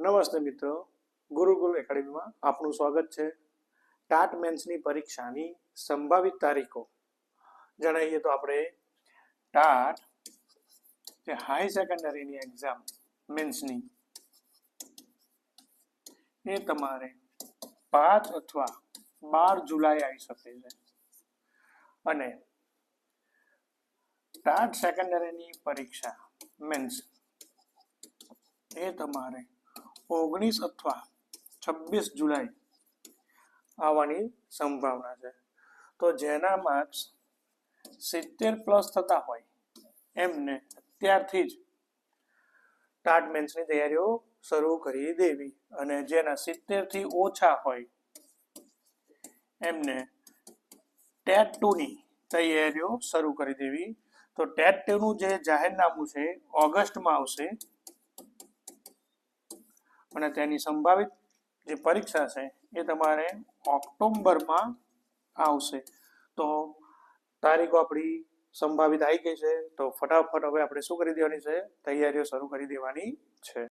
નમસ્તે મિત્રો, ગુરુકુલ એકેડમીમાં આપનું સ્વાગત છે. ટાટ મેન્સની પરીક્ષાની સંભવિત તારીખો જણાવીએ તો આપણે ટાટ જે હાઈ સેકન્ડરીની એક્ઝામ મેન્સની એ તમારે 5 અથવા 12 જુલાઈ આવી શકે છે અને ટાટ સેકન્ડરીની પરીક્ષા મેન્સ એ તમારે 19 અથવા 26 જુલાઈ આવવાની સંભાવના છે. તો જેના માર્ક્સ 70+ થતા હોય એમને ત્યારથી જ ટાટ મેન્સની તૈયારીઓ શરૂ કરી દેવી અને જેના 70 થી ઓછા હોય એમને ટેટ 2 ની તૈયારીઓ શરૂ કરી દેવી. તો ટેટ 2 નું જે જાહેરનામું છે ઓગસ્ટમાં આવશે અને તેની સંભવિત જે પરીક્ષા છે એ તમારે ઓક્ટોબરમાં આવશે. તો તારીખો આપણી સંભવિત આવી ગઈ છે, તો ફટાફટ હવે આપણે શું કરી દેવાની છે, તૈયારીઓ શરૂ કરી દેવાની છે.